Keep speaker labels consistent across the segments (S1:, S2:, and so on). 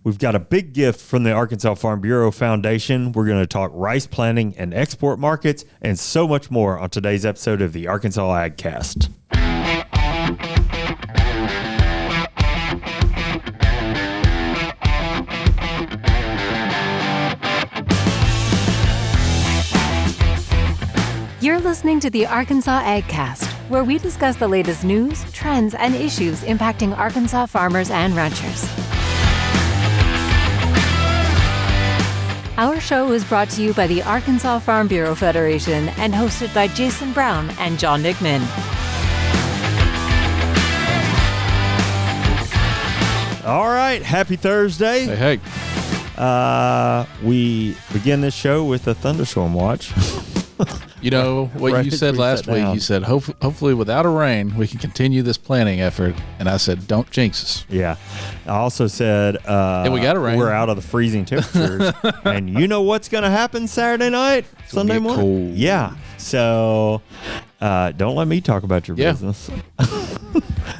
S1: We've got a big gift from the Arkansas Farm Bureau Foundation. We're going to talk rice planting and export markets and so much more on today's episode of the Arkansas AgCast.
S2: You're listening to the Arkansas AgCast, where we discuss the latest news, trends, and issues impacting Arkansas farmers and ranchers. Our show is brought to you by the Arkansas Farm Bureau Federation and hosted by Jason Brown and John Nickman.
S1: All right, happy Thursday.
S3: Hey.
S1: We begin this show with a thunderstorm watch.
S3: You know what
S1: right
S3: you said last week? You said, hopefully without a rain, we can continue this planting effort. And I said, don't jinx us.
S1: Yeah. I also said,
S3: we got a rain.
S1: We're out of the freezing temperatures. And you know what's going to happen Saturday night, Sunday morning?
S3: Cold.
S1: Yeah. So don't let me talk about your business.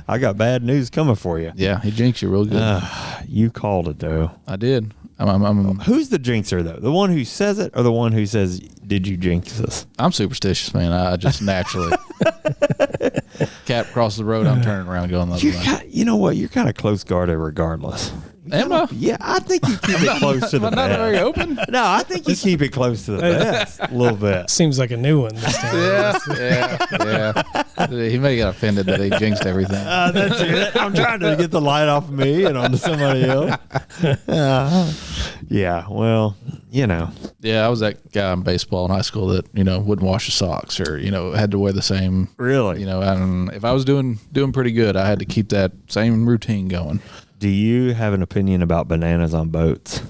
S1: I got bad news coming for you.
S3: Yeah, he jinxed you real good.
S1: You called it, though.
S3: I did.
S1: Who's the jinxer, though? The one who says it or the one who says, did you jinx us?
S3: I'm superstitious, man. I just naturally. Cat crosses the road, I'm turning around going the other way.
S1: You know what? You're kind of close guarded regardless.
S3: Am I?
S1: Yeah, I think you keep it close to the
S3: Am I not
S1: vest.
S3: very open?
S1: No, I think you keep it close to the vest a little bit.
S4: Seems like a new one this time.
S3: Yeah. He may get offended that he jinxed everything.
S1: That's it. I'm trying to get the light off of me and onto somebody else. Yeah, well, you know.
S3: Yeah, I was that guy in baseball in high school that, wouldn't wash his socks or, had to wear the same.
S1: Really?
S3: And if I was doing pretty good, I had to keep that same routine going.
S1: Do you have an opinion about bananas on boats?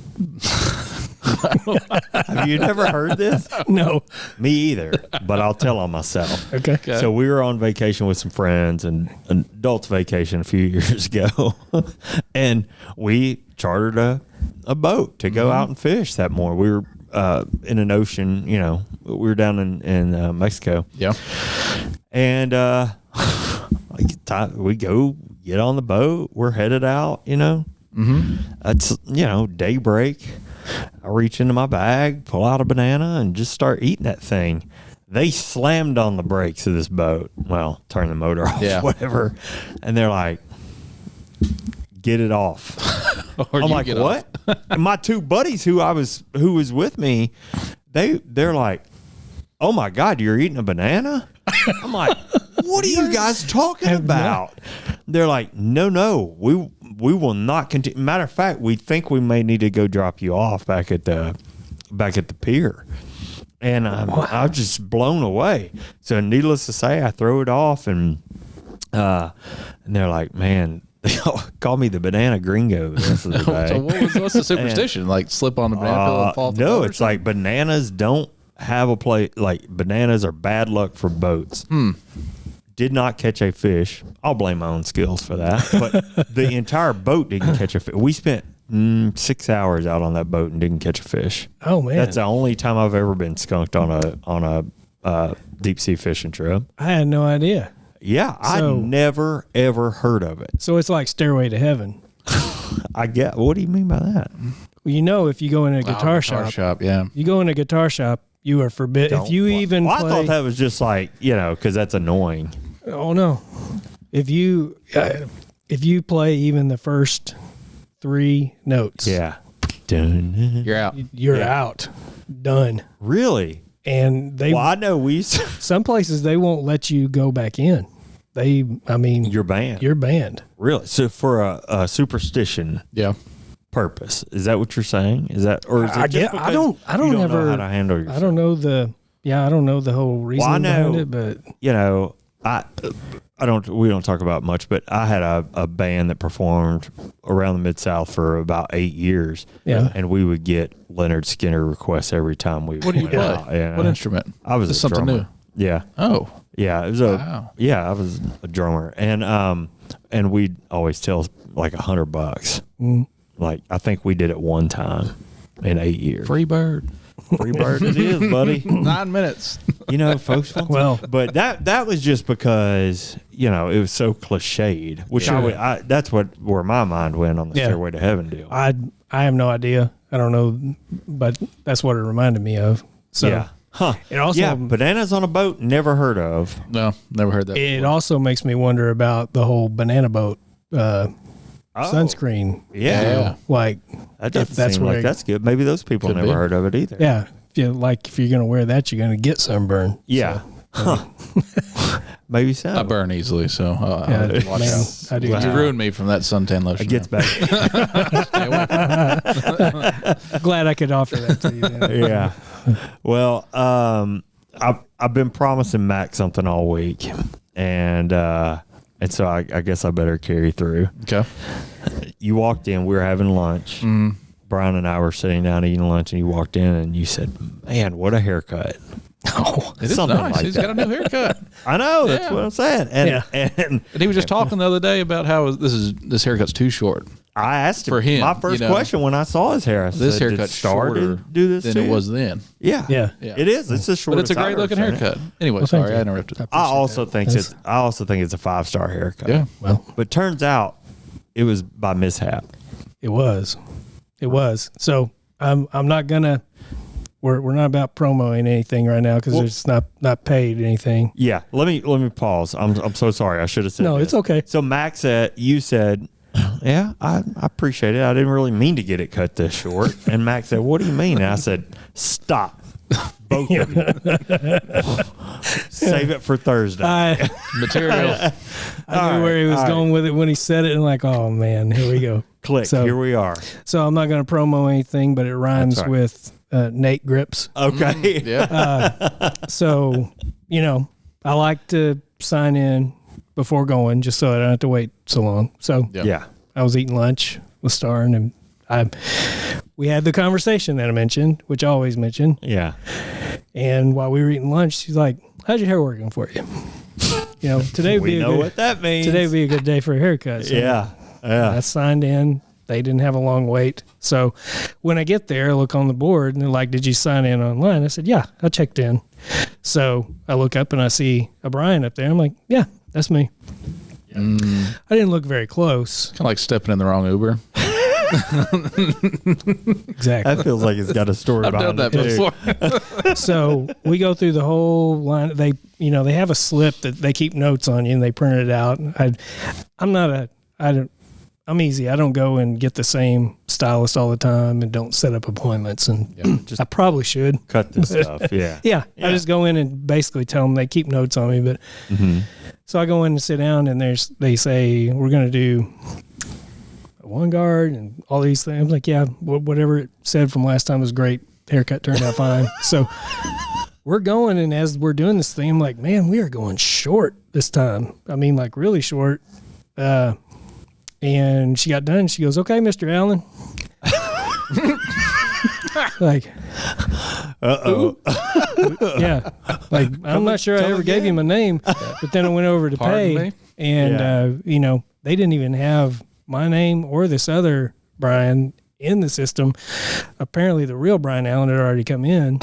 S1: Have you never heard this?
S4: No.
S1: Me either, but I'll tell on myself.
S4: Okay.
S1: So we were on vacation with some friends, and an adults vacation a few years ago, and we chartered a boat to go out and fish that morning. We were in an ocean, we were down in Mexico.
S3: Yeah.
S1: And we go get on the boat. We're headed out,
S3: Mm-hmm.
S1: It's, daybreak. I reach into my bag, pull out a banana, and just start eating that thing. They slammed on the brakes of this boat. Well, turn the motor off, whatever. And they're like, get it off. I'm like, what? And my two buddies who was with me, they're like, oh my God, you're eating a banana? I'm like, what are you guys talking about? They're like, no, we will not continue. Matter of fact, we think we may need to go drop you off back at the pier. And I'm just blown away. So needless to say, I throw it off, and they're like, man, they call me the banana gringo the rest of the day.
S3: So what's the superstition? Like slip on the banana peel and fall off the boat?
S1: No, it's like bananas don't have a place. Like bananas are bad luck for boats. Did not catch a fish. I'll blame my own skills for that. But the entire boat didn't catch a fish. We spent 6 hours out on that boat and didn't catch a fish.
S4: Oh man,
S1: that's the only time I've ever been skunked on a deep sea fishing trip.
S4: I had no idea.
S1: Yeah, I'd never ever heard of it.
S4: So it's like Stairway to Heaven.
S1: I get. What do you mean by that?
S4: Well, if you go in a guitar shop, you go in a guitar shop, you are forbidden. If you even play,
S1: I thought that was just like, because that's annoying.
S4: Oh no! If you play even the first 3 notes,
S3: you're out.
S4: You're out. Done.
S1: Really?
S4: And
S1: I know
S4: some places they won't let you go back in. You're
S1: banned.
S4: You're banned.
S1: Really? So for a superstition, purpose, is that what you're saying? Is that, or is it just because you don't know how to handle yourself?
S4: I don't know the whole reason behind it, but
S1: we don't talk about much, but I had a band that performed around the Mid-South for about 8 years.
S4: Yeah.
S1: And we would get Leonard Skinner requests every time we
S3: What do you play?
S1: Yeah.
S3: What instrument?
S1: I was
S3: something
S1: drummer.
S3: new.
S1: Yeah.
S3: Oh.
S1: Yeah. It was I was a drummer. And we'd always tell like $100. Like I think we did it one time in 8 years.
S3: Free bird.
S1: free bird it is, buddy.
S3: 9 minutes.
S1: You know, folks.
S4: Well,
S1: but that was just because it was so cliched, which that's where my mind went on the Stairway to Heaven deal.
S4: I have no idea. I don't know, but that's what it reminded me of. So
S1: yeah. Huh.
S4: It also
S1: bananas on a boat, never heard of.
S3: No, never heard that.
S4: It also makes me wonder about the whole banana boat sunscreen.
S1: Yeah.
S4: Like
S1: that doesn't seem like that's good. Maybe those people never heard of it either.
S4: Yeah. If you're going to wear that, you're going to get sunburn.
S1: Yeah. So, maybe so.
S3: I burn easily, so watch out.
S4: I do.
S3: You ruined me from that suntan lotion.
S1: It gets back.
S4: Glad I could offer that to you. Then.
S1: Yeah. Well, I've been promising Mac something all week, and so I guess I better carry through.
S3: Okay.
S1: You walked in. We were having lunch.
S3: Mm.
S1: Brian and I were sitting down eating lunch, and you walked in and you said, "Man, what a haircut!"
S3: Oh, it is
S1: something
S3: nice.
S1: like
S3: He's
S1: that.
S3: got a new haircut.
S1: I know. That's what I'm saying. And
S3: he was just talking the other day about how this haircut's too short.
S1: I asked him
S3: for him.
S1: My first question when I saw his hair, I
S3: this
S1: said,
S3: haircut's
S1: shorter
S3: shorter
S1: do this
S3: than
S1: too?
S3: it was then.
S1: Yeah. It is. It's a short.
S3: But it's a great looking haircut. Anyway, sorry, I interrupted.
S1: I also think it's a 5-star haircut.
S3: Yeah.
S4: Well,
S1: but turns out it was by mishap.
S4: It was. So I'm not gonna. We're not about promoting anything right now because it's not paid anything.
S1: Yeah. Let me pause. I'm so sorry. I should have said.
S4: No,
S1: this.
S4: it's okay.
S1: So Max you said, yeah, I appreciate it. I didn't really mean to get it cut this short. And Max said, what do you mean? And I said, stop. Both of you. Save it for Thursday.
S3: Material.
S4: I knew where he was going with it when he said it, and like, oh man, here we go.
S1: Click. So, here we are.
S4: So I'm not going to promo anything, but it rhymes with Nate Grips.
S1: Okay.
S4: So I like to sign in before going, just so I don't have to wait so long. So I was eating lunch with Starn, and we had the conversation that I mentioned, which I always mention.
S1: Yeah.
S4: And while we were eating lunch, she's like, "How's your hair working for you?" Today would be
S1: what that means.
S4: Today would be a good day for a haircut. So
S1: yeah.
S4: I signed in. They didn't have a long wait. So when I get there, I look on the board, and they're like, "Did you sign in online?" I said, "Yeah, I checked in." So I look up and I see a Brian up there. I'm like, "Yeah, that's me." I didn't look very close.
S3: Kind of like stepping in the wrong Uber.
S4: Exactly.
S1: That feels like it's got a story
S3: I've done
S1: behind
S3: that
S1: it
S3: before.
S4: So we go through the whole line. They have a slip that they keep notes on you, and they print it out. I'm easy. I don't go and get the same stylist all the time and don't set up appointments. And I probably should
S1: cut this stuff. Yeah.
S4: I just go in and basically tell them they keep notes on me. But so I go in and sit down, and they say, we're going to do a one guard and all these things. I'm like, yeah, whatever it said from last time was great. Haircut turned out fine. So we're going, and as we're doing this thing, I'm like, man, we are going short this time. I mean, like really short. And she got done. She goes, "Okay, Mr. Allen." Like, yeah. Like, I'm not sure I ever gave you my name, but then I went over to pay, and they didn't even have my name or this other Brian in the system. Apparently, the real Brian Allen had already come in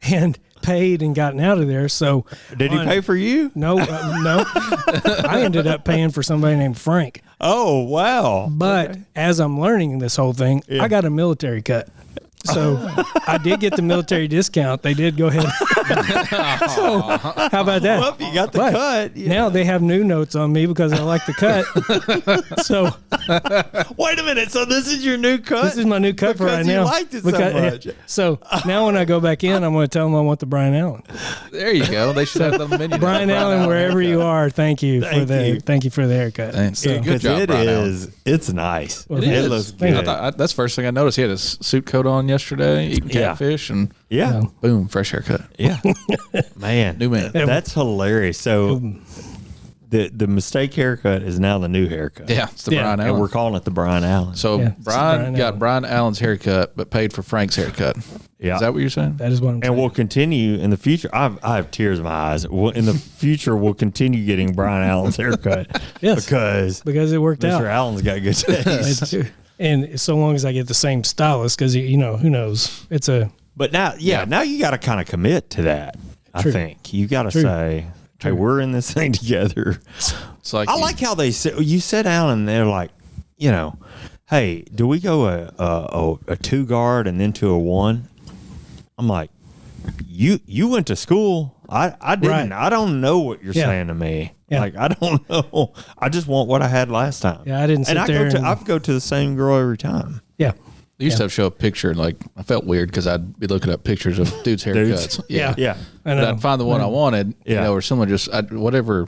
S4: and paid and gotten out of there. So
S1: did he pay for you?
S4: No. I ended up paying for somebody named Frank.
S1: Oh, wow.
S4: But as I'm learning this whole thing, I got a military cut. So I did get the military discount. They did go ahead. So how about that?
S1: Well, you got the cut. Yeah.
S4: Now they have new notes on me because I like the cut. So
S1: wait a minute. So this is your new cut?
S4: This is my new cut for right now.
S1: You liked it so much.
S4: So now when I go back in, I'm going to tell them I want the Brian Allen.
S3: There you go. They should have the menu.
S4: Brian Allen, wherever you are, thank you for the haircut.
S3: Thanks.
S1: So,
S3: good job, Brian Allen.
S1: It's nice.
S4: Well,
S1: it looks good.
S3: That's the first thing I noticed. He had his suit coat on yesterday, eating catfish, and boom, fresh haircut.
S1: Yeah. Man.
S3: New man.
S1: That's hilarious. So the mistake haircut is now the new haircut.
S3: Yeah, it's the Brian Allen.
S1: And we're calling it the Brian Allen.
S3: So Brian got Brian Allen's haircut, but paid for Frank's haircut.
S1: Yeah.
S3: Is that what you're saying?
S4: That is what I'm saying.
S1: And we'll continue in the future. I have tears in my eyes. In the future, we'll continue getting Brian Allen's haircut.
S4: Yes.
S1: Because
S4: it worked out.
S1: Mr. Allen's got good taste.
S4: And so long as I get the same stylist, because, you know, who knows? It's a.
S1: But now, now you got to kind of commit to that.
S4: True.
S1: I think you got to say, hey, we're in this thing together.
S3: It's like
S1: I like how they sit. You sit down and they're like, you know, hey, do we go a 2 guard and then to a 1? I'm like, you went to school. I didn't.
S4: Right.
S1: I don't know what you're saying to me.
S4: Yeah.
S1: Like, I don't know. I just want what I had last time.
S4: Yeah, I didn't sit there.
S1: I go to the same girl every time.
S4: Yeah.
S3: They used to have show a picture, and like I felt weird because I'd be looking up pictures of dudes' haircuts.
S4: Yeah.
S1: Yeah.
S4: I know.
S3: But I'd find the one I wanted, you
S1: Yeah.
S3: know, or someone just whatever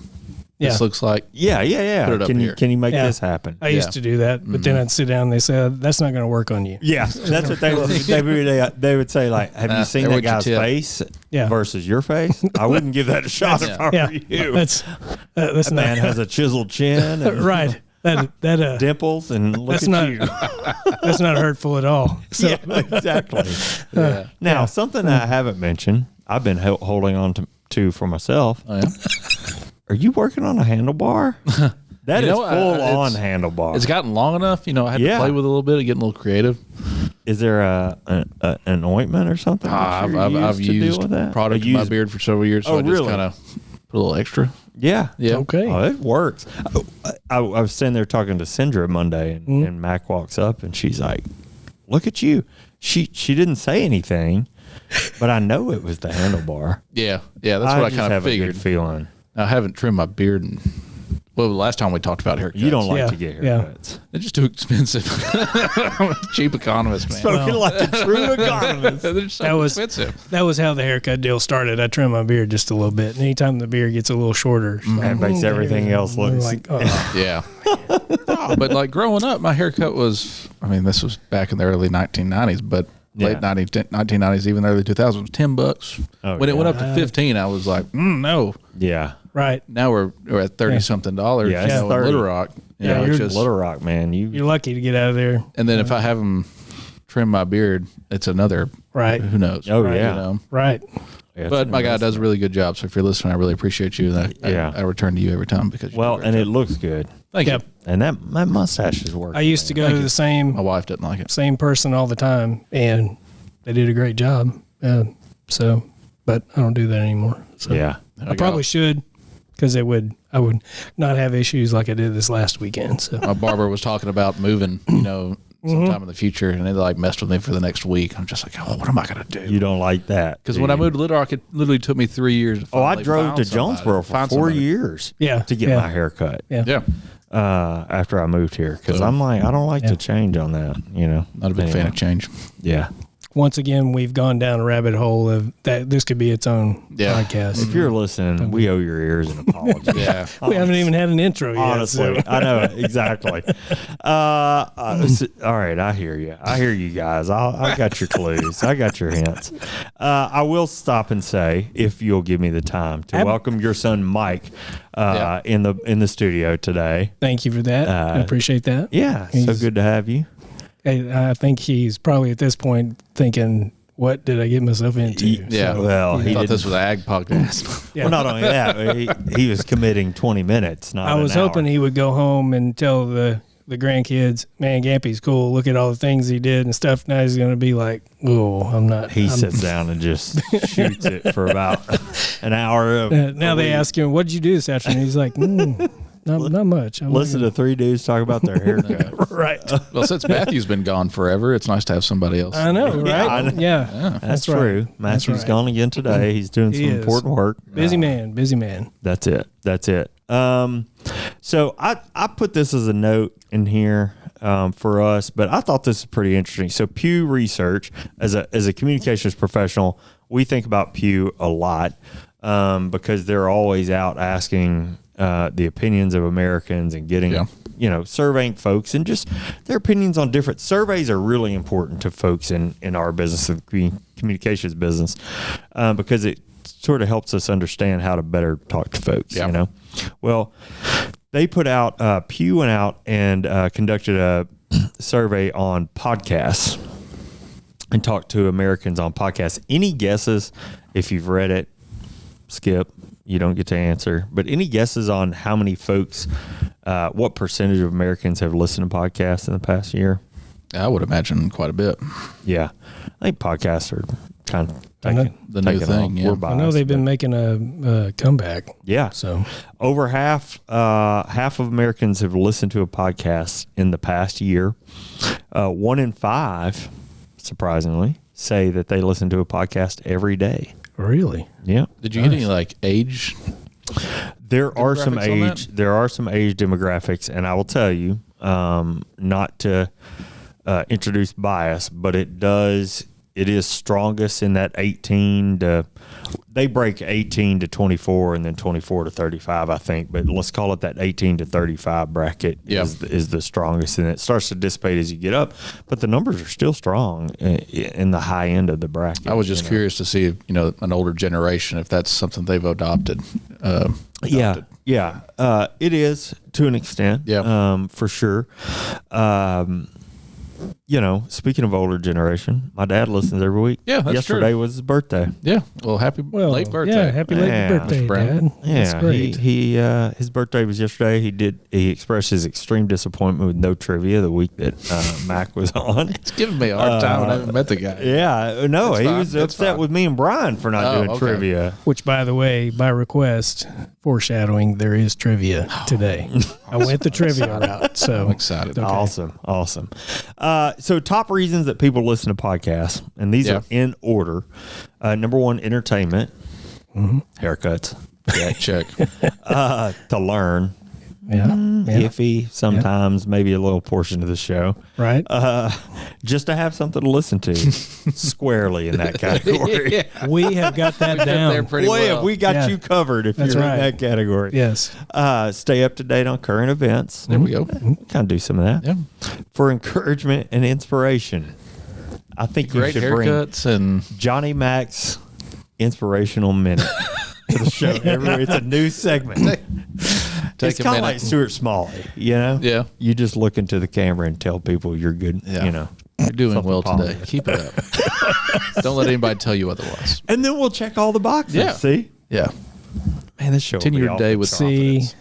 S3: this looks like.
S1: Yeah.
S3: Put it up here.
S1: Can you make
S4: Yeah.
S1: this happen?
S4: I used to do that, but then I'd sit down and they said, that's not going to work on you.
S1: Yeah, that's what they would say. Like, have you seen
S3: there
S1: that
S3: went your
S1: guy's
S3: tip.
S1: face
S4: Yeah.
S1: versus your face? I wouldn't give that a shot if I
S4: Yeah.
S1: were you.
S4: That's
S1: That
S4: not
S1: man has a chiseled chin and
S4: right. That
S1: dimples, and look
S4: that's
S1: at
S4: not
S1: you.
S4: that's not hurtful at all. So
S1: Yeah, exactly.
S3: Yeah.
S1: Now, something that I haven't mentioned, I've been holding on to for myself.
S3: Oh, yeah.
S1: Are you working on a handlebar? That
S3: You
S1: is
S3: know,
S1: full on
S3: it's-
S1: handlebar.
S3: It's gotten long enough, you know. I had to play with it a little bit, getting a little creative.
S1: Is there an ointment or something? that you're
S3: I've
S1: to deal
S3: used
S1: with that?
S3: product in my beard for several years, so
S1: Oh,
S3: I just
S1: really?
S3: kind of put a little extra.
S1: Yeah.
S3: Yeah.
S4: okay.
S1: Oh, it works. I was sitting there talking to Sindra Monday, and Mac walks up, and she's like, "Look at you." She didn't say anything, but I know it was the handlebar.
S3: Yeah, that's what I
S1: just
S3: kind of
S1: have a
S3: figured.
S1: good feeling.
S3: I haven't trimmed my beard in. Well, the last time we talked about haircuts,
S1: You don't like
S4: Yeah,
S1: to get
S4: yeah.
S1: haircuts.
S3: they're just too expensive. I'm a cheap economist, man.
S1: Spoken like a true economist.
S3: They're just so
S4: That was-
S3: expensive.
S4: That was how the haircut deal started. I trim my beard just a little bit. And anytime the beard gets a little shorter, it's like,
S1: That makes everything else look
S4: like, oh,
S3: Yeah. But like growing up, my haircut was, I mean, this was back in the early 1990s, but late 1990s, even early 2000s, was $10.
S1: Oh,
S3: When it went
S1: yeah.
S3: up to 15, I was like, no.
S1: Yeah.
S4: right.
S3: Now we're at $30-something dollars.
S1: Yeah,
S3: you
S1: it's
S3: know, in
S1: 30.
S3: Little Rock. You
S4: Yeah,
S3: know,
S4: you're
S3: it's just,
S1: Little Rock, man.
S4: You're lucky to get out of there.
S3: and then if I have them trim my beard, it's another,
S4: Right.
S3: who knows?
S1: Oh,
S3: right,
S1: yeah.
S3: You know?
S4: Right.
S1: Yeah,
S3: But my guy does a really good job. So if you're listening, I really appreciate you. And I return to you every time because you
S1: Well,
S3: do a great
S1: and it
S3: job.
S1: looks good.
S3: Thank
S4: Yep.
S3: you.
S1: And that mustache is working.
S4: I used to go to the
S3: My
S4: same
S3: wife doesn't like it.
S4: person all the time, and they did a great job. So, but I don't do that anymore. So
S1: Yeah.
S4: I probably should, because I would not have issues like I did this last weekend. So
S3: My barber was talking about moving, you know, sometime in the future, and they like messed with me for the next week. I'm just like, oh, what am I going to do?
S1: You don't like that.
S3: Because
S1: do
S3: when I
S1: you?
S3: moved to Little Rock, it literally took me 3 years. To
S1: I
S3: finally
S1: drove
S3: find
S1: to
S3: somebody.
S1: Jonesboro for
S3: Find
S1: 4
S3: somebody.
S1: years
S4: Yeah,
S1: to get
S4: yeah.
S1: my hair cut
S4: yeah.
S3: Yeah,
S1: after I moved here because I'm like, I don't like to change on that, you know.
S3: not a big fan of change.
S1: Yeah.
S4: Once again, we've gone down a rabbit hole of that. This could be its own podcast.
S1: If you're listening, we owe your ears an apology.
S3: Yeah.
S4: We haven't even had an intro yet.
S1: Honestly,
S4: so-
S1: I know exactly. All right, I hear you. I hear you guys. I got your clues. I got your hints. I will stop and say, if you'll give me the time to welcome your son Mike in the studio today.
S4: Thank you for that. I appreciate that.
S1: Yeah, so
S4: He's-
S1: good to have you.
S4: I think he's probably at this point thinking, "What did I get myself into?"
S3: Yeah.
S1: Well,
S3: I
S1: he
S3: thought
S1: didn't.
S3: this was an ag podcast.
S4: Yeah.
S1: Well, not only that, he was committing 20 minutes. Not
S4: I was
S1: an hour.
S4: hoping he would go home and tell the grandkids, "Man, Gampy's cool. Look at all the things he did and stuff." Now he's going to be like, "Oh, I'm not."
S1: He sits down and just shoots it for about an hour.
S4: Now they ask him, "What'd you do this afternoon?" He's like, "Not much." I'm
S1: Listen to 3 dudes talk about their haircut.
S4: right.
S3: Well, since Matthew's been gone forever, it's nice to have somebody else.
S4: I know, right?
S1: Yeah, I know.
S4: Yeah,
S1: That's
S4: right.
S1: true. Matthew's
S4: right.
S1: gone again today. He's doing
S4: He
S1: some
S4: is.
S1: important work.
S4: Busy man.
S1: That's it. So I put this as a note in here for us, but I thought this was pretty interesting. So Pew Research, as a communications professional, we think about Pew a lot because they're always out asking the opinions of Americans and getting, surveying folks and just their opinions on different surveys are really important to folks in our business, the communications business, because it sort of helps us understand how to better talk to folks, you know? Well, they put out, Pew went out and conducted a survey on podcasts and talked to Americans on podcasts. Any guesses, if you've read it, skip, you don't get to answer, but any guesses on how many folks, what percentage of Americans have listened to podcasts in the past year?
S3: I would imagine quite a bit.
S1: Yeah, I think podcasts are kind of
S3: the new thing. Yeah.
S4: I know they've been making a comeback.
S1: Yeah.
S4: So
S1: over half of Americans have listened to a podcast in the past year. 1 in 5, surprisingly, say that they listen to a podcast every day.
S4: Really?
S1: Yeah.
S3: Did you get any like age?
S1: There are some
S3: demographics on
S1: age. There are some age demographics, and I will tell you, not to introduce bias, but it is strongest in that 18 to. They break 18 to 24 and then 24 to 35, I think. But let's call it that 18 to 35 bracket is the strongest, and it starts to dissipate as you get up. But the numbers are still strong in the high end of the bracket.
S3: I was just curious to see, an older generation, if that's something they've adopted.
S1: Yeah, it is to an extent.
S3: Yeah,
S1: for sure. Speaking of older generation, my dad listens every week.
S3: Yeah, that's
S1: yesterday
S3: true.
S1: was his birthday.
S3: Yeah. Well, late birthday.
S4: Yeah, happy late birthday, Dad.
S1: Yeah,
S4: That's great.
S1: He his birthday was yesterday. He expressed his extreme disappointment with no trivia the week that Mac was on.
S3: It's giving me a hard time when I haven't met the guy.
S1: Yeah, no, he was upset with me and Brian for not doing trivia.
S4: Which, by the way, by request, foreshadowing, there is trivia today. I went the trivia route, so
S3: I'm excited.
S1: Okay. Awesome. So top reasons that people listen to podcasts, and these are in order. Number 1, entertainment. Haircuts.
S3: Yeah, check.
S1: To learn.
S4: Yeah.
S1: Iffy sometimes, maybe a little portion of the show.
S4: Right.
S1: Just to have something to listen to squarely in that category.
S4: We have got that down.
S3: There pretty well.
S1: We got you covered if
S4: That's
S1: you're
S4: right.
S1: in that category.
S4: Yes.
S1: Stay up to date on current events.
S3: There we go.
S1: Kind of do some of that.
S3: Yeah.
S1: For encouragement and inspiration. I think
S3: Great
S1: you should
S3: haircuts and
S1: Johnny Mac's inspirational minute to the show. It's a new segment. It's kind of like Stuart Smalley,
S3: Yeah.
S1: You just look into the camera and tell people you're good,
S3: Yeah. You're doing well today.
S1: positive.
S3: Keep it up. Don't let anybody tell you otherwise.
S1: And then we'll check all the boxes.
S3: Yeah.
S1: See?
S3: Yeah.
S1: Man, this show will be
S3: Continue your
S1: off
S3: day
S1: the
S3: with
S1: charts.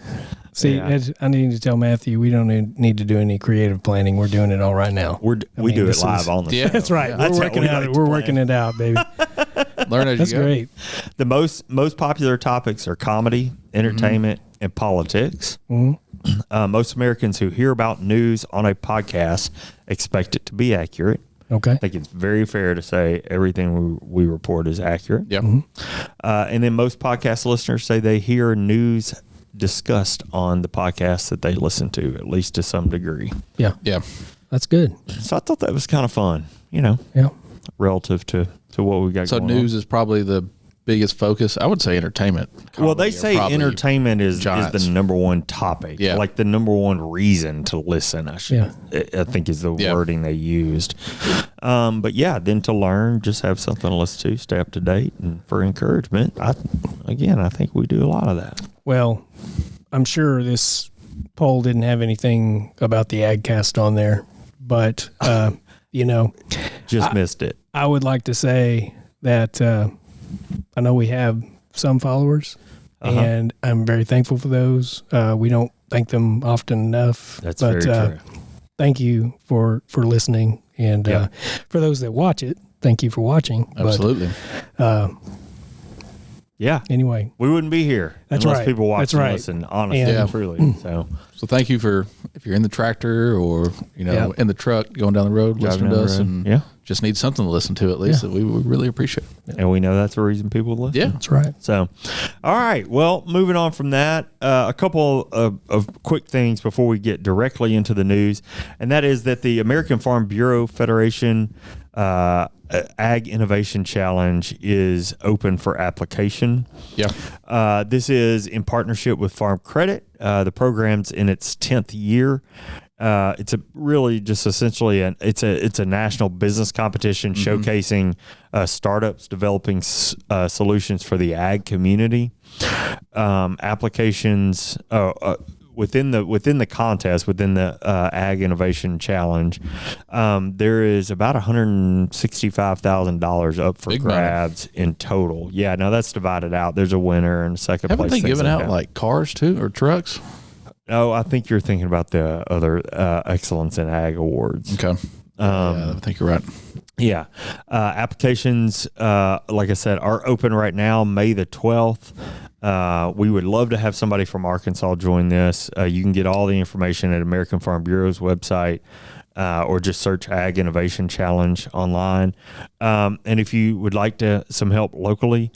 S4: See,
S1: Yeah.
S4: I need to tell Matthew we don't need to do any creative planning. We're doing it all right now.
S1: We do it
S4: this
S1: live
S4: is-
S1: on the
S3: Yeah.
S1: show.
S4: That's right.
S1: That's
S4: We're
S1: how
S4: working
S1: we
S4: out.
S1: like to
S4: We're
S1: plan.
S4: working it out, baby.
S3: Learn as
S4: That's
S3: you go.
S4: great.
S1: The most popular topics are comedy, entertainment, and politics. Most Americans who hear about news on a podcast expect it to be accurate.
S4: Okay.
S1: I think it's very fair to say everything we report is accurate.
S3: Yep.
S1: And then most podcast listeners say they hear news discussed on the podcast that they listen to, at least to some degree.
S4: Yeah.
S3: Yeah.
S4: That's good.
S1: So I thought that was kind of fun,
S4: Yeah.
S1: relative to what we got
S3: So
S1: going
S3: news
S1: on.
S3: is probably the biggest focus. I would say entertainment.
S1: Well, they
S3: Comedy are
S1: say
S3: probably
S1: entertainment is
S3: giants.
S1: the number one topic.
S3: Yeah.
S1: Like the number one reason to listen, I think is the wording they used. But yeah, then to learn, just have something to listen to, stay up to date, and for encouragement, I think we do a lot of that.
S4: Well, I'm sure this poll didn't have anything about the AgCast on there, but
S1: Just missed it.
S4: I would like to say that I know we have some followers, and I'm very thankful for those. We don't thank them often enough.
S1: That's very true.
S4: Thank you for listening, and for those that watch it, thank you for watching.
S3: Absolutely.
S1: Yeah.
S4: Anyway,
S1: We wouldn't be here
S4: That's
S1: unless
S4: right.
S1: people watch
S4: That's
S1: and
S4: right.
S1: listen, honestly
S4: And-
S1: and truly.
S3: So thank you for, if you're in the tractor or, in the truck going down the road, listening
S1: down
S3: to
S1: the
S3: us
S1: road.
S3: and
S1: Yeah.
S3: just need something to listen to at least. We really appreciate it.
S1: And we know that's the reason people listen.
S3: Yeah.
S4: that's right.
S1: So, all right. Well, moving on from that, a couple of quick things before we get directly into the news, and that is that the American Farm Bureau Federation Ag Innovation Challenge is open for application.
S3: Yeah.
S1: This is in partnership with Farm Credit. The program's in its 10th year. It's essentially it's a national business competition showcasing startups developing solutions for the ag community. Applications within the contest, within the Ag Innovation Challenge, there is about $165,000 up for
S3: Big money.
S1: grabs in total. Yeah, now that's divided out. There's a winner and a second
S3: Haven't
S1: place.
S3: they
S1: things
S3: given out
S1: that.
S3: like cars too or trucks?
S1: Oh, I think you're thinking about the other Excellence in Ag Awards.
S3: Okay. I think you're right.
S1: Yeah. Applications, like I said, are open right now, May the 12th. We would love to have somebody from Arkansas join this. You can get all the information at American Farm Bureau's website, or just search Ag Innovation Challenge online. And if you would like some help locally,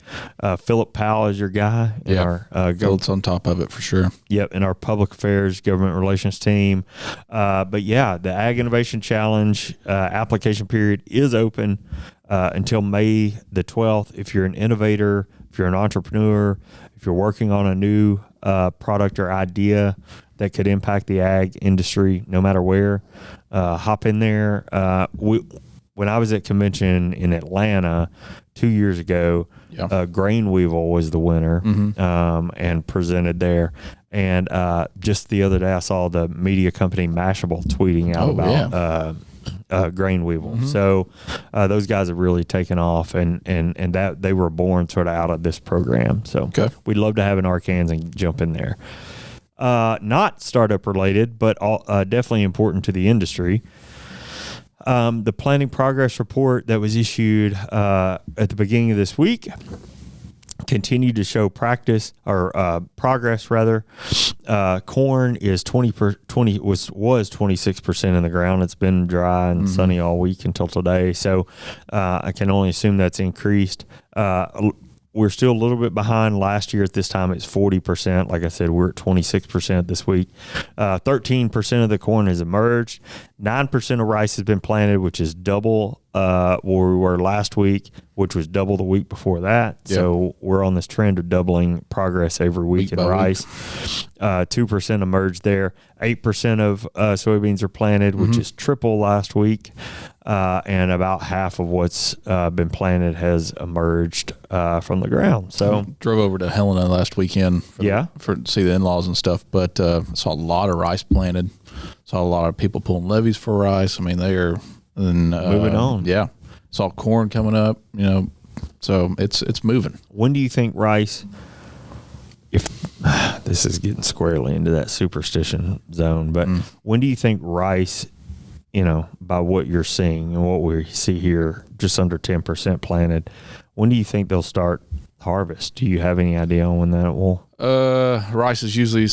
S1: Philip Powell is your guy.
S3: Philip's on top of it for sure.
S1: Yep, in our public affairs, government relations team. But yeah, the Ag Innovation Challenge application period is open until May the 12th. If you're an innovator, if you're an entrepreneur, if you're working on a new product or idea that could impact the ag industry, no matter where, hop in there. When I was at convention in Atlanta 2 years ago, Grain Weevil was the winner, and presented there. And just the other day, I saw the media company Mashable tweeting out about Grain Weevil. So those guys have really taken off, and that they were born sort of out of this program. So we'd love to have an Arkansan jump in there. Not startup related, but definitely important to the industry. The planning progress report that was issued at the beginning of this week continued to show progress rather. Corn is 26% in the ground. It's been dry and sunny all week until today, so I can only assume that's increased. We're still a little bit behind. Last year at this time, it's 40%. Like I said, we're at 26% this week. 13% of the corn has emerged. 9% of rice has been planted, which is double where we were last week, which was double the week before that. Yep. So we're on this trend of doubling progress every week in rice. 2% emerged there. 8% of soybeans are planted, which is triple last week. And about half of what's been planted has emerged from the ground. So
S3: drove over to Helena last weekend to see the in-laws and stuff, but saw a lot of rice planted. Saw a lot of people pulling levees for rice. I mean, they are
S1: moving on.
S3: Yeah. Saw corn coming up, so it's moving.
S1: When do you think rice, if this is getting squarely into that superstition zone, but when do you think rice, by what you're seeing and what we see here, just under 10% planted, when do you think they'll start harvest? Do you have any idea on when that will?
S3: Rice is usually,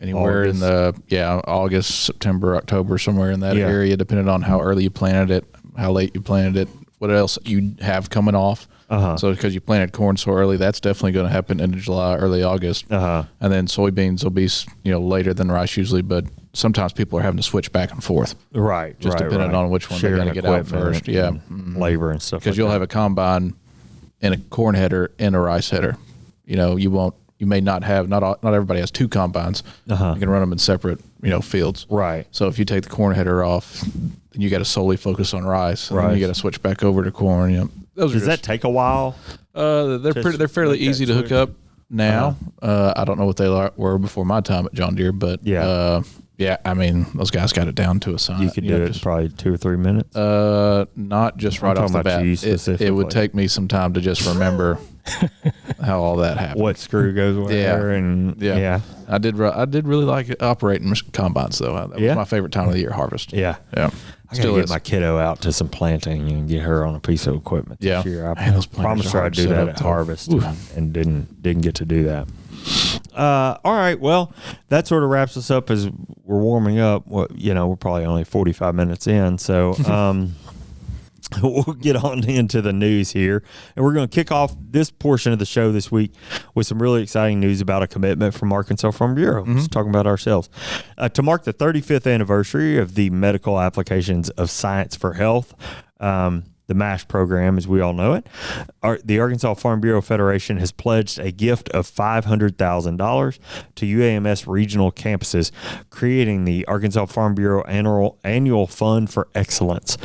S3: anywhere August. In the, August, September, October, somewhere in that area, depending on how early you planted it, how late you planted it, what else you have coming off. So because you planted corn so early, that's definitely going to happen in July, early August. And then soybeans will be, later than rice usually, but sometimes people are having to switch back and forth.
S1: Right.
S3: Just depending on which one they're going to get out first.
S1: Labor and stuff.
S3: Because you'll have a combine and a corn header and a rice header. You may not have, not everybody has two combines. You can run them in separate, fields.
S1: Right.
S3: So if you take the corn header off, then you got to solely focus on rice. And then you got to switch back over to corn.
S1: Does that take a while?
S3: They're fairly easy to hook up now. I don't know what they were before my time at John Deere, but I mean, those guys got it down to a science.
S1: You could do it probably 2 or 3 minutes.
S3: Not just right off the bat. It would take me some time to just remember how all that happened.
S1: What screw goes where, and
S3: I did really like operating combines though. That was my favorite time of the year, harvest.
S1: Yeah. I gotta get my kiddo out to some planting and get her on a piece of equipment this year. I promised her I'd do that at harvest, and didn't get to do that. All right, well, that sort of wraps us up as we're warming up. We're probably only 45 minutes in, so we'll get on into the news here, and we're going to kick off this portion of the show this week with some really exciting news about a commitment from Arkansas Farm Bureau. Just talking about ourselves. To mark the 35th anniversary of the medical applications of science for health, the MASH program, as we all know it, the Arkansas Farm Bureau Federation has pledged a gift of $500,000 to UAMS regional campuses, creating the Arkansas Farm Bureau Annual Fund for Excellence.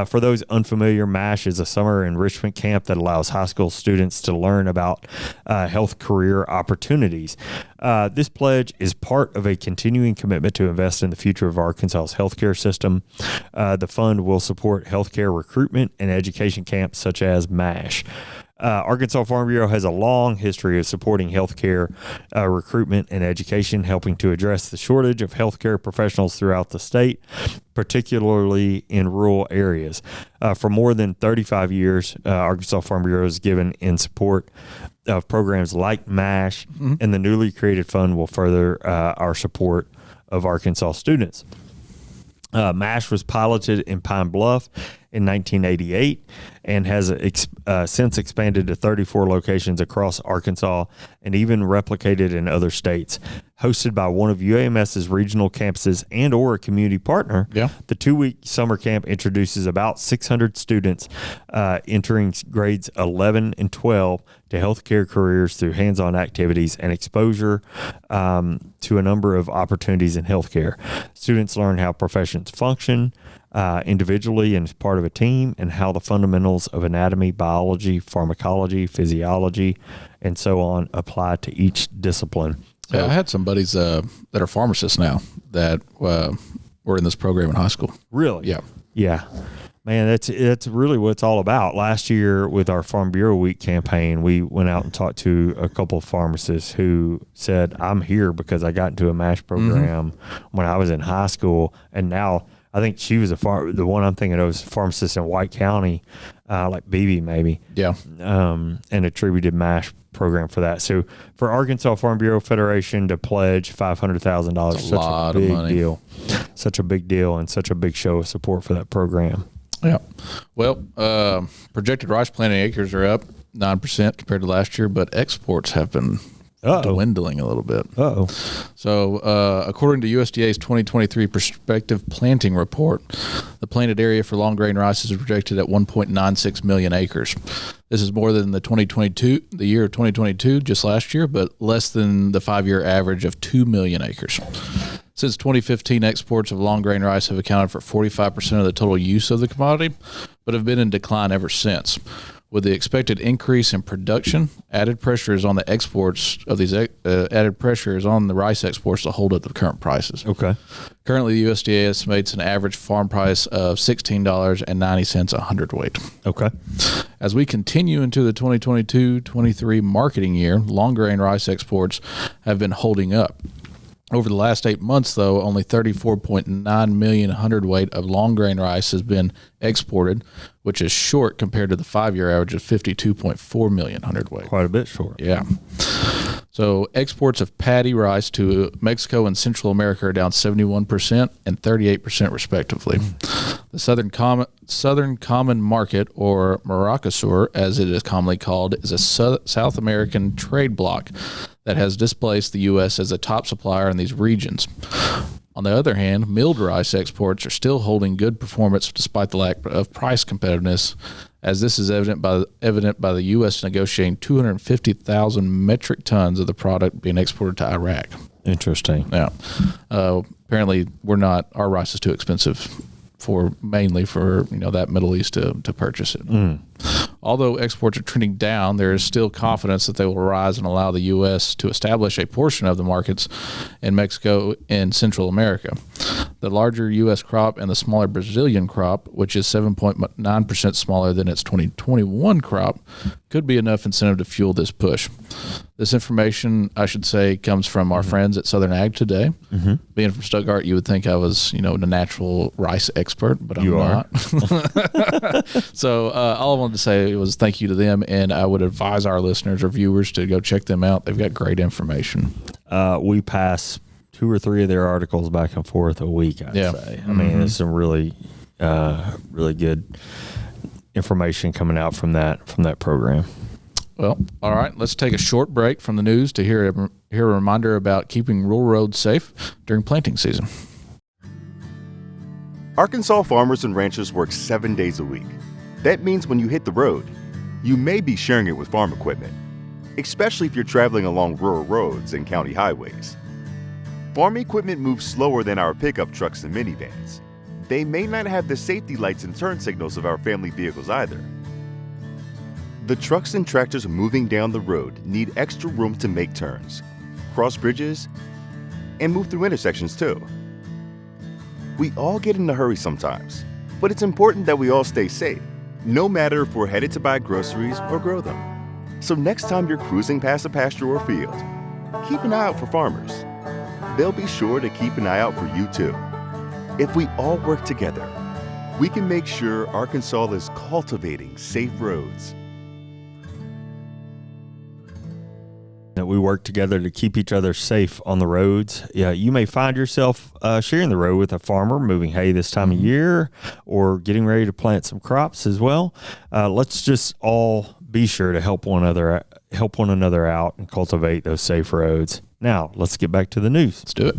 S1: For those unfamiliar, MASH is a summer enrichment camp that allows high school students to learn about health career opportunities. This pledge is part of a continuing commitment to invest in the future of Arkansas's healthcare system. The fund will support healthcare recruitment and education camps such as MASH. Arkansas Farm Bureau has a long history of supporting healthcare recruitment and education, helping to address the shortage of healthcare professionals throughout the state, particularly in rural areas. For more than 35 years, Arkansas Farm Bureau has given in support of programs like MASH, and the newly created fund will further our support of Arkansas students. MASH was piloted in Pine Bluff in 1988 and has since expanded to 34 locations across Arkansas and even replicated in other states. Hosted by one of UAMS's regional campuses and or a community partner, the 2-week summer camp introduces about 600 students entering grades 11 and 12 to healthcare careers through hands-on activities and exposure to a number of opportunities in healthcare. Students learn how professions function individually and as part of a team, and how the fundamentals of anatomy, biology, pharmacology, physiology, and so on apply to each discipline. So,
S3: I had some buddies that are pharmacists now that were in this program in high school.
S1: Really?
S3: Yeah.
S1: Yeah. Man, that's really what it's all about. Last year with our Farm Bureau Week campaign, we went out and talked to a couple of pharmacists who said, I'm here because I got into a MASH program when I was in high school, and now I think she was the one I'm thinking of was a pharmacist in White County, like BB maybe.
S3: Yeah.
S1: And attributed MASH program for that. So for Arkansas Farm Bureau Federation to pledge $500,000, such a big deal. Such a big deal and such a big show of support for that program.
S3: Yeah. Well, projected rice planting acres are up 9% compared to last year, but exports have been dwindling a little bit. So, according to USDA's 2023 Prospective Planting Report, the planted area for long grain rice is projected at 1.96 million acres. This is more than the year of 2022, just last year, but less than the 5-year average of 2 million acres. Since 2015, exports of long grain rice have accounted for 45% of the total use of the commodity, but have been in decline ever since. With the expected increase in production, added pressure is on the exports of these. Added pressure is on the rice exports to hold up the current prices.
S1: Okay.
S3: Currently, the USDA estimates an average farm price of $16.90 a hundredweight.
S1: Okay.
S3: As we continue into the 2022-23 marketing year, long grain rice exports have been holding up. Over the last 8 months, though, only 34.9 million hundredweight of long grain rice has been exported, which is short compared to the 5-year average of 52.4 million hundredweight.
S1: Quite a bit short.
S3: Yeah. So exports of paddy rice to Mexico and Central America are down 71% and 38% respectively. The Southern Common Market, or Mercosur, as it is commonly called, is a South American trade bloc that has displaced the U.S. as a top supplier in these regions. On the other hand, milled rice exports are still holding good performance despite the lack of price competitiveness, as this is evident by the U.S. negotiating 250,000 metric tons of the product being exported to Iraq.
S1: Interesting.
S3: Yeah. Apparently, our rice is too expensive mainly for that Middle East to purchase it. Although exports are trending down, there is still confidence that they will rise and allow the U.S. to establish a portion of the markets in Mexico and Central America. The larger U.S. crop and the smaller Brazilian crop, which is 7.9% smaller than its 2021 crop, could be enough incentive to fuel this push. This information, I should say, comes from our friends at Southern Ag Today. Being from Stuttgart, you would think I was, the natural rice expert, but I'm not. So all I wanted to say was thank you to them, and I would advise our listeners or viewers to go check them out. They've got great information.
S1: We pass 2 or 3 of their articles back and forth a week, I'd say. I mean, there's some really, really good information coming out from that program.
S3: Well, all right, let's take a short break from the news to hear a reminder about keeping rural roads safe during planting season.
S5: Arkansas farmers and ranchers work 7 days a week. That means when you hit the road, you may be sharing it with farm equipment, especially if you're traveling along rural roads and county highways. Farm equipment moves slower than our pickup trucks and minivans. They may not have the safety lights and turn signals of our family vehicles either. The trucks and tractors moving down the road need extra room to make turns, cross bridges, and move through intersections too. We all get in a hurry sometimes, but it's important that we all stay safe. no matter if we're headed to buy groceries or grow them. So next time you're cruising past a pasture or field, keep an eye out for farmers. They'll be sure to keep an eye out for you too. If we all work together, we can make sure Arkansas is cultivating safe roads.
S1: That we work together to keep each other safe on the roads. Yeah, you may find yourself sharing the road with a farmer moving hay this time of year, or getting ready to plant some crops as well. Let's just all be sure to help one another out and cultivate those safe roads. Now, let's get back to the news.
S3: Let's do it.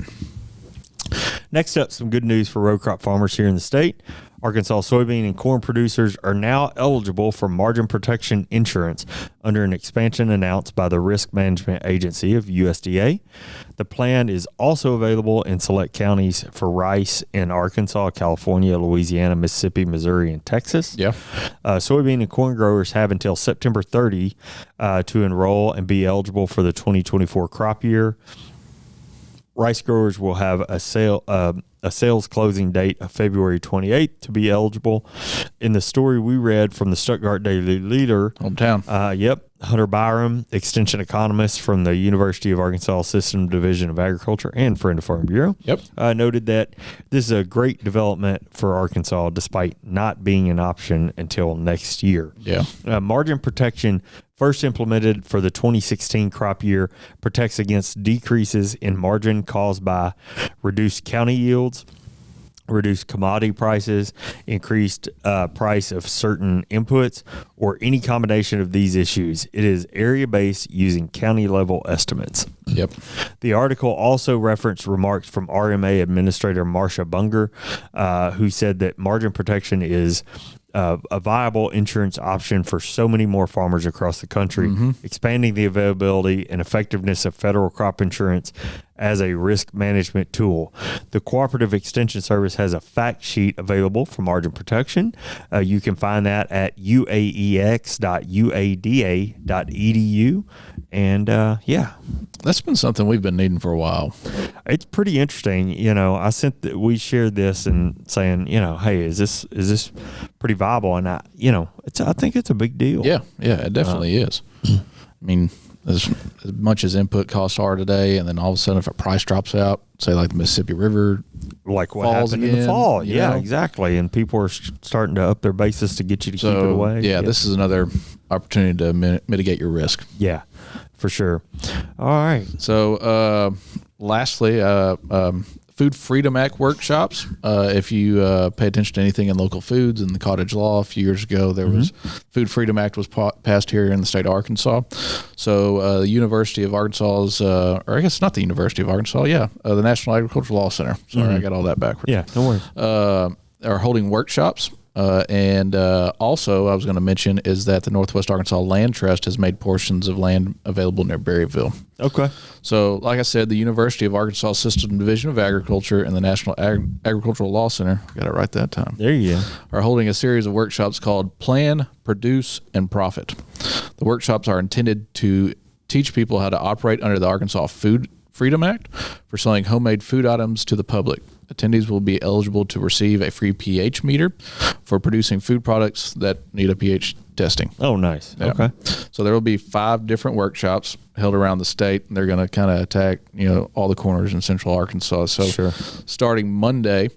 S1: Next up, some good news for row crop farmers here in the state. Arkansas soybean and corn producers are now eligible for margin protection insurance under an expansion announced by the Risk Management Agency of USDA. The plan is also available in select counties for rice in Arkansas, California, Louisiana, Mississippi, Missouri, and Texas.
S3: Yeah.
S1: Soybean and corn growers have until September 30 to enroll and be eligible for the 2024 crop year. Rice growers will have a sales closing date of February 28th to be eligible. In the story we read from the Stuttgart Daily Leader,
S3: hometown.
S1: Hunter Byram, extension economist from the University of Arkansas System Division of Agriculture and friend of Farm Bureau, noted that this is a great development for Arkansas despite not being an option until next year. Margin protection, first implemented for the 2016 crop year, protects against decreases in margin caused by reduced county yields, reduced commodity prices, increased price of certain inputs, or any combination of these issues. It is area-based using county-level estimates. The article also referenced remarks from RMA Administrator Marcia Bunger, who said that margin protection is a viable insurance option for so many more farmers across the country, expanding the availability and effectiveness of federal crop insurance as a risk management tool. The Cooperative Extension Service has a fact sheet available for margin protection. You can find that at uaex.uada.edu. And
S3: that's been something we've been needing for a while.
S1: It's pretty interesting. We shared this and saying, hey, is this pretty viable? And I think it's a big deal.
S3: Yeah, it definitely is. I mean, as much as input costs are today, and then all of a sudden if a price drops out, say like the Mississippi River,
S1: like what happened in the fall. Yeah, exactly. And people are starting to up their basis to get you to keep it away.
S3: Yeah, this is another opportunity to mitigate your risk.
S1: Yeah, for sure. All right.
S3: So lastly, Food Freedom Act workshops. If you pay attention to anything in local foods and the cottage law, a few years ago, there was Food Freedom Act was passed here in the state of Arkansas. So the University of Arkansas's, or I guess not the University of Arkansas, the National Agricultural Law Center. Sorry, I got all that backwards.
S1: Yeah, no worries.
S3: Are holding workshops. And also, I was going to mention is that the Northwest Arkansas Land Trust has made portions of land available near Berryville.
S1: Okay.
S3: So, like I said, the University of Arkansas System Division of Agriculture and the National Agricultural Law Center, got it right that time,
S1: there you go,
S3: are holding a series of workshops called Plan, Produce, and Profit. The workshops are intended to teach people how to operate under the Arkansas Food Freedom Act for selling homemade food items to the public. Attendees will be eligible to receive a free pH meter for producing food products that need a pH testing.
S1: Oh, nice. Yeah. Okay.
S3: So there will be 5 different workshops held around the state, and they're going to kind of attack, all the corners in central Arkansas. So starting Monday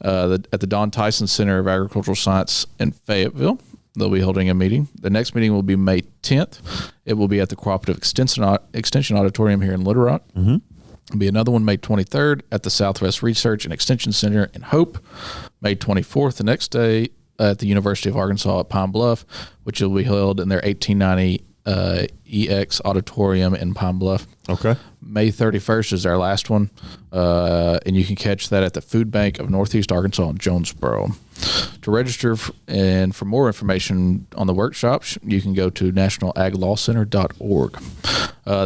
S3: at the Don Tyson Center of Agricultural Science in Fayetteville, they'll be holding a meeting. The next meeting will be May 10th. It will be at the Cooperative Extension Auditorium here in Little Rock. There'll be another one May 23rd at the Southwest Research and Extension Center in Hope. May 24th, the next day, at the University of Arkansas at Pine Bluff, which will be held in their 1890 EX Auditorium in Pine Bluff.
S1: Okay.
S3: May 31st is our last one, and you can catch that at the Food Bank of Northeast Arkansas in Jonesboro. To register and for more information on the workshops, you can go to nationalaglawcenter.org.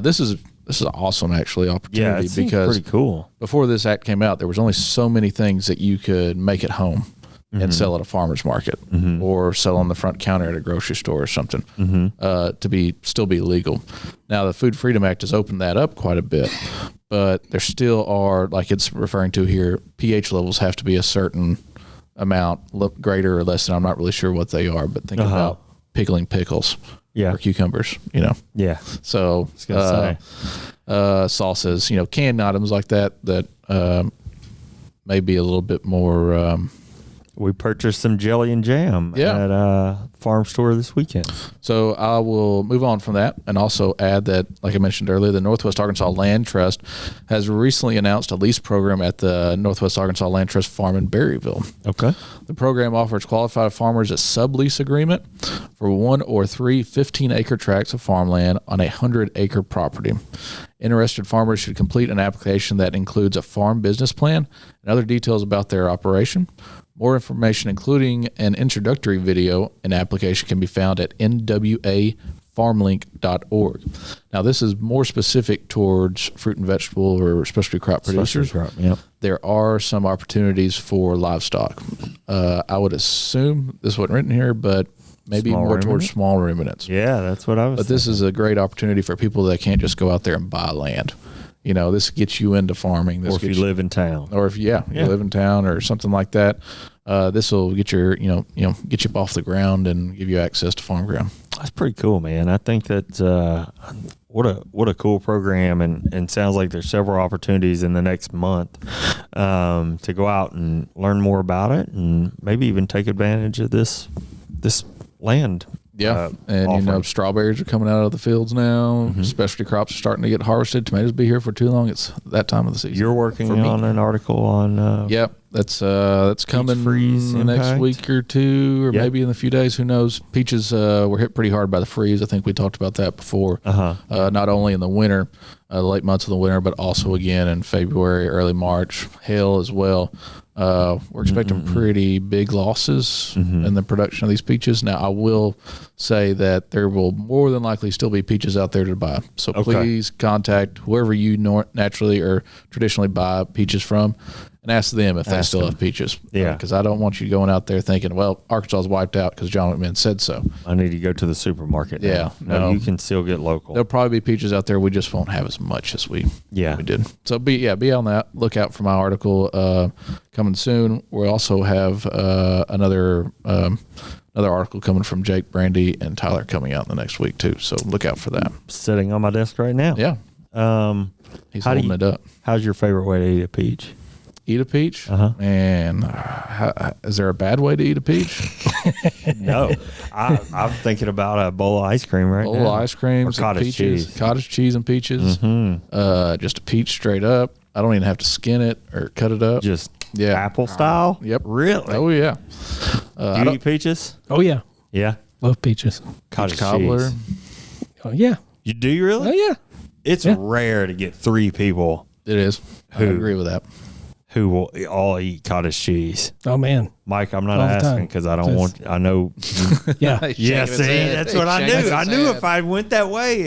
S3: This is an awesome, actually, opportunity because
S1: pretty cool.
S3: Before this act came out, there was only so many things that you could make at home and sell at a farmer's market or sell on the front counter at a grocery store or something to still be legal. Now, the Food Freedom Act has opened that up quite a bit, but there still are, like it's referring to here, pH levels have to be a certain amount, look greater or less than, I'm not really sure what they are, but think about pickling pickles or cucumbers,
S1: Yeah.
S3: So sauces, canned items like that may be a little bit more.
S1: We purchased some jelly and jam at farm store this weekend.
S3: So I will move on from that and also add that, like I mentioned earlier, the Northwest Arkansas Land Trust has recently announced a lease program at the Northwest Arkansas Land Trust Farm in Berryville.
S1: Okay.
S3: The program offers qualified farmers a sublease agreement for 1 or 3 15-acre tracts of farmland on a 100-acre property. Interested farmers should complete an application that includes a farm business plan and other details about their operation. More information, including an introductory video and application, can be found at nwafarmlink.org. Now, this is more specific towards fruit and vegetable or specialty crop producers. There are some opportunities for livestock. I would assume this wasn't written here, but maybe more towards small ruminants.
S1: Yeah, that's what I was
S3: But this is a great opportunity for people that can't just go out there and buy land. This gets you into farming. This
S1: or if you live in town.
S3: Or if you live in town or something like that. This will get your, get you off the ground and give you access to farm ground.
S1: That's pretty cool, man. I think that what a cool program, and sounds like there's several opportunities in the next month to go out and learn more about it and maybe even take advantage of this land.
S3: Yeah, and strawberries are coming out of the fields now. Mm-hmm. Specialty crops are starting to get harvested. Tomatoes will be here for too long. It's that time of the season.
S1: You're working on an article on.
S3: Yep, that's coming
S1: freeze
S3: the next week or two, or maybe in a few days. Who knows? Peaches were hit pretty hard by the freeze. I think we talked about that before. Not only in the winter, the late months of the winter, but also again in February, early March, hail as well. We're expecting pretty big losses in the production of these peaches. Now, I will say that there will more than likely still be peaches out there to buy. So please contact whoever you naturally or traditionally buy peaches from and ask them if they still have peaches.
S1: Yeah.
S3: Because I don't want you going out there thinking, well, Arkansas is wiped out because John McMahon said so.
S1: I need to go to the supermarket now.
S3: Yeah.
S1: No, you can still get local.
S3: There'll probably be peaches out there. We just won't have as much as we did. So be on that. Look out for my article coming soon. We also have another article coming from Jake Brandy and Tyler coming out in the next week too. So look out for that.
S1: Sitting on my desk right now.
S3: Yeah. He's holding it up.
S1: How's your favorite way to eat a peach?
S3: Eat a peach? And is there a bad way to eat a peach?
S1: No. I'm thinking about a bowl of ice cream right now.
S3: Bowl of ice cream,
S1: or cottage cheese.
S3: Cottage cheese and peaches. Just a peach straight up. I don't even have to skin it or cut it up.
S1: Just apple style?
S3: Yep.
S1: Really?
S3: Oh, yeah.
S1: Do you eat peaches?
S4: Oh, yeah.
S1: Yeah?
S4: Love peaches.
S1: Cottage
S3: cobbler.
S1: cheese.
S4: Oh, yeah.
S1: You do really?
S4: Oh, yeah.
S1: It's rare to get 3 people.
S3: It is. I agree with that.
S1: Who will all eat cottage cheese.
S4: Oh, man.
S1: Mike, I'm not asking because I don't want, I know.
S4: Yeah.
S1: Yeah, see, that's what I knew. I knew if I went that way,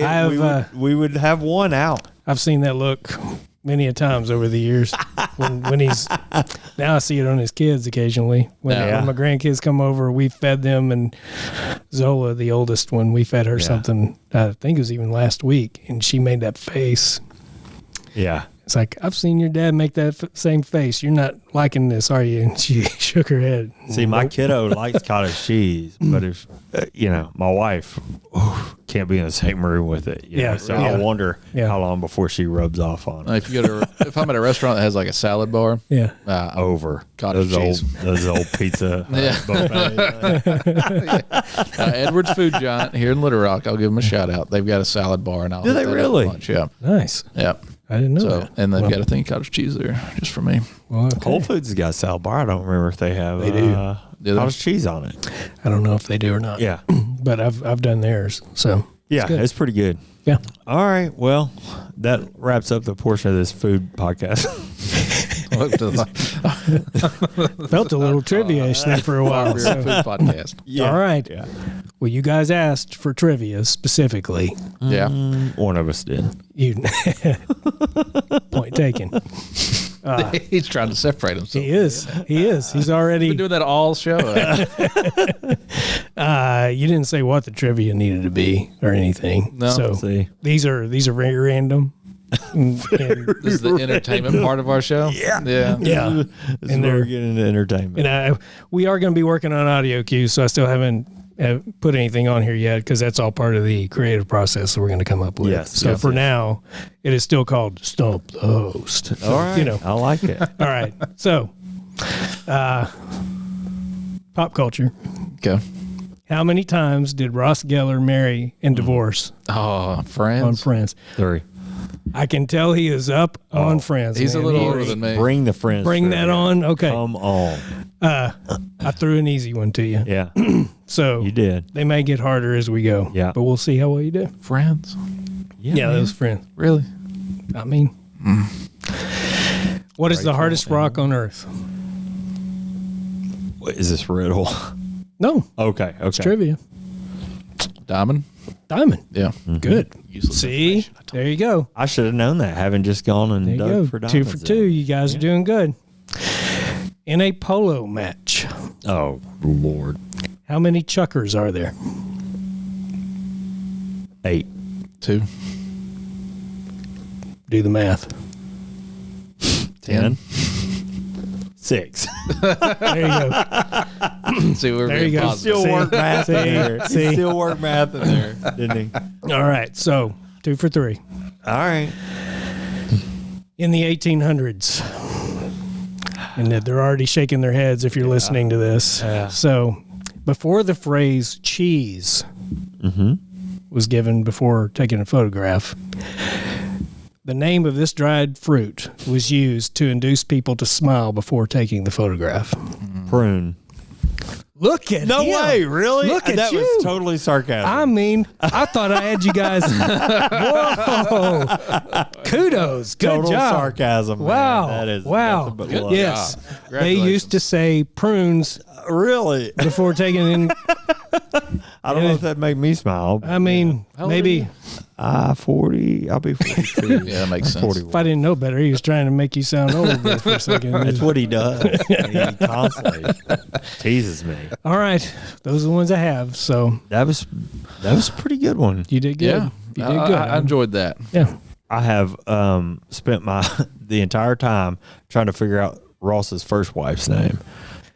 S1: we would have one out.
S4: I've seen that look many a times over the years. when he's, now I see it on his kids occasionally. When my grandkids come over, we fed them, and Zola, the oldest one, we fed her something, I think it was even last week, and she made that face.
S1: Yeah.
S4: It's like, I've seen your dad make that same face. You're not liking this, are you? And she shook her head.
S1: See, my kiddo likes cottage cheese, but if, my wife can't be in the same room with it. So I wonder how long before she rubs off on it.
S3: If I'm at a restaurant that has like a salad bar,
S1: over
S3: cottage cheese.
S1: Those old pizza
S3: buffets. Edwards Food Giant here in Little Rock, I'll give them a shout out. They've got a salad bar, and I'll
S1: do they really?
S3: Lunch. Yeah,
S4: nice.
S3: Yeah.
S4: I didn't know that.
S3: And they've got a thing of cottage cheese there just for me.
S4: Well, okay.
S1: Whole Foods has got a salad bar. I don't remember if they have cottage cheese on it.
S4: I don't know if they do or not.
S1: Yeah.
S4: But I've done theirs. So
S1: it's pretty good.
S4: Yeah.
S1: All right. Well, that wraps up the portion of this food podcast.
S4: Felt a little trivia-ish there for a while.
S3: Food podcast.
S4: Yeah. All right.
S1: Yeah.
S4: Well, you guys asked for trivia specifically.
S3: Yeah.
S1: One of us did.
S4: Point taken.
S3: He's trying to separate himself.
S4: He is. He's already
S3: been doing that all show.
S4: You didn't say what the trivia needed to be or anything.
S3: No.
S4: So these are very random.
S3: This is the entertainment part of our show.
S1: Yeah.
S4: And
S1: we're getting into entertainment.
S4: And we are going to be working on audio cues, so I still haven't put anything on here yet because that's all part of the creative process that we're going to come up with.
S1: Yes.
S4: So for now, it is still called Stump the Host. So,
S1: all right. I like it.
S4: All right. So, pop culture.
S3: Okay.
S4: How many times did Ross Geller marry and divorce
S3: Oh, Friends.
S4: on Friends?
S1: 3.
S4: I can tell he is up on Friends.
S3: He's
S4: man.
S3: a little
S4: He
S3: older
S4: is-
S3: than me.
S1: Bring the friends.
S4: Bring that on. Okay.
S1: Come on.
S4: I threw an easy one to you.
S1: Yeah.
S4: So
S1: You did.
S4: they may get harder as we go.
S1: Yeah.
S4: But we'll see how well you do.
S3: Friends.
S4: Yeah, those Friends.
S3: Really?
S4: I mean, what is the hardest rock on Earth?
S1: What, is this riddle?
S4: No,
S1: Okay.
S4: it's trivia.
S3: Diamond.
S4: Diamond.
S3: Yeah.
S4: Good.
S3: Useless
S4: See,
S3: information. I told
S4: there you go.
S1: I should have known that, having just gone and
S4: There you
S1: dug
S4: go.
S1: for
S4: 2
S1: diamonds.
S4: for 2. You guys are doing good. In a polo match,
S1: Oh, Lord.
S4: how many chuckers are there?
S1: 8.
S3: 2.
S4: Do the math.
S1: 10. 6.
S4: There you go.
S3: See, we're
S4: There
S3: being
S4: you go.
S3: positive.
S1: Still
S4: See?
S1: work math in
S4: See?
S1: there.
S4: See?
S1: He still work math in there, didn't he?
S4: All right. So 2 for 3.
S1: All right.
S4: In the 1800s, and they're already shaking their heads if you're listening to this.
S1: Yeah.
S4: So before the phrase cheese was given before taking a photograph, the name of this dried fruit was used to induce people to smile before taking the photograph.
S1: Prune.
S4: Look at
S1: No
S4: him.
S1: way, really?
S4: Look at
S1: that
S4: you.
S1: was totally sarcasm.
S4: I mean, I thought I had you guys. Whoa. Kudos. Good
S1: Total
S4: job.
S1: sarcasm. man.
S4: Wow.
S1: That is
S4: wow.
S1: nothing but
S3: Good
S1: love.
S4: Yes.
S3: job.
S4: They
S3: Congratulations.
S4: used to say prunes
S1: Really?
S4: before taking in.
S1: I don't know if that make me smile.
S4: I mean,
S3: How old are
S4: maybe
S3: you?
S1: 40. I'll be 42.
S3: Yeah, that makes sense.
S1: 41.
S4: if I didn't know better, he was trying to make you sound old there for a second.
S1: That's what he does. He constantly teases me.
S4: All right. Those are the ones I have. So
S1: That was a pretty good one.
S4: you did good.
S3: Yeah.
S4: You did good.
S3: I enjoyed that.
S4: Yeah.
S1: I have spent the entire time trying to figure out Ross's first wife's name.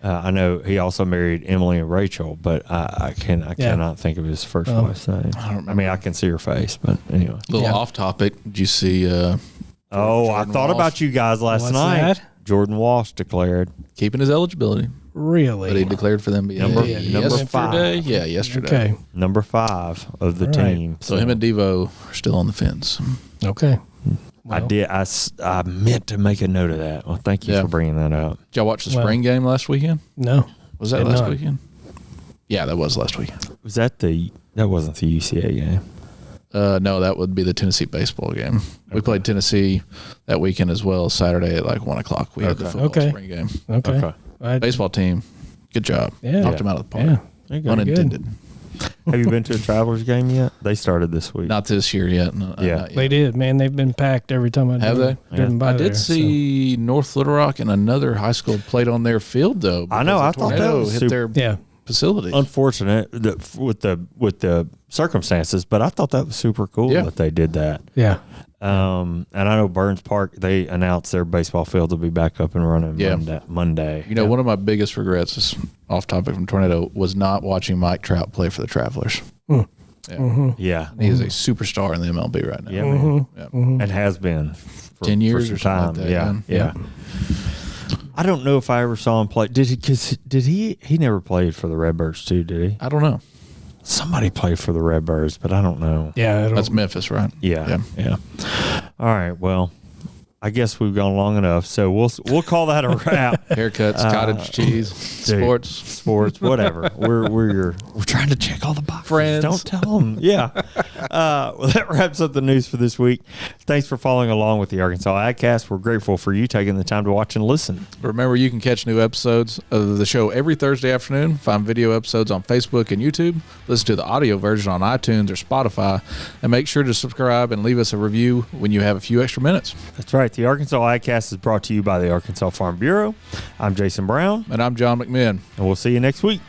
S1: I know he also married Emily and Rachel, but I cannot think of his first wife's name. I mean, I can see her face, but anyway.
S3: A little off topic. Did you see?
S1: I
S3: Jordan
S1: thought
S3: Walsh.
S1: about you guys last
S4: What's
S1: night.
S4: that?
S1: Jordan Walsh declared.
S3: keeping his eligibility,
S4: Really?
S3: but he declared for them
S1: Number
S3: yesterday.
S1: 5.
S3: Yeah, yesterday.
S4: Okay.
S1: Number 5 of the
S4: All right.
S1: team.
S3: So him and Devo are still on the fence.
S4: Okay.
S1: I did. I meant to make a note of that. Well, thank you
S3: Yeah.
S1: for bringing that up.
S3: Did y'all watch the
S4: Well-
S3: spring game last weekend?
S4: No.
S3: Was that
S4: Did
S3: last
S4: not.
S3: weekend? Yeah, that was last weekend.
S1: Was that that wasn't the UCA game?
S3: No, that would be the Tennessee baseball game. We played Tennessee that weekend as well. Saturday at like 1:00. We had the
S1: Okay.
S3: football
S4: Okay.
S3: spring game.
S4: Okay.
S3: Baseball team, good job.
S4: Yeah.
S3: Knocked them out of the park.
S4: Yeah.
S1: There you go.
S3: Unintended.
S1: Have you been to a Travelers game yet? They started this week.
S3: Not this year yet. No,
S1: Yeah.
S3: not yet.
S4: They did, man. They've been packed every time I
S3: Have they?
S4: driven by
S3: I
S4: there,
S3: did see North Little Rock and another high school played on their field though.
S1: I know,
S3: because
S1: I
S3: the
S1: thought that
S3: tornado
S1: was
S3: hit
S1: super-
S3: their
S4: So. Yeah.
S3: facility.
S1: Unfortunate with the circumstances, but I thought that was super cool
S3: Yeah.
S1: that they did that.
S4: Yeah.
S1: And I know Burns Park, they announced their baseball field will be back up and running
S3: Yeah.
S1: Monday.
S3: You know, one of my biggest regrets is off topic from tornado was not watching Mike Trout play for the Travelers.
S4: Mm.
S3: Yeah.
S1: Yeah.
S3: He is a superstar in the MLB right now.
S1: Yeah, man.
S3: Yeah.
S1: And has been for
S3: 10 years
S1: some
S3: or something like that,
S1: Yeah,
S3: yeah.
S1: I don't know if I ever saw him play. Did he? Because he never played for the Redbirds too, did he?
S3: I don't know.
S1: Somebody played for the Redbirds, but I don't know.
S4: Yeah.
S3: That's Memphis, right?
S1: Yeah. All right. Well, I guess we've gone long enough, so we'll call that a wrap.
S3: Haircuts, cottage cheese,
S1: Dude,
S3: sports.
S1: whatever. We're trying to check all the boxes.
S3: Friends.
S1: Don't tell them. Yeah. Well, that wraps up the news for this week. Thanks for following along with the Arkansas AgCast. We're grateful for you taking the time to watch and listen.
S3: Remember, you can catch new episodes of the show every Thursday afternoon. Find video episodes on Facebook and YouTube. Listen to the audio version on iTunes or Spotify. And make sure to subscribe and leave us a review when you have a few extra minutes.
S1: That's right. The Arkansas AgCast is brought to you by the Arkansas Farm Bureau. I'm Jason Brown,
S3: And I'm John McMinn.
S1: and we'll see you next week.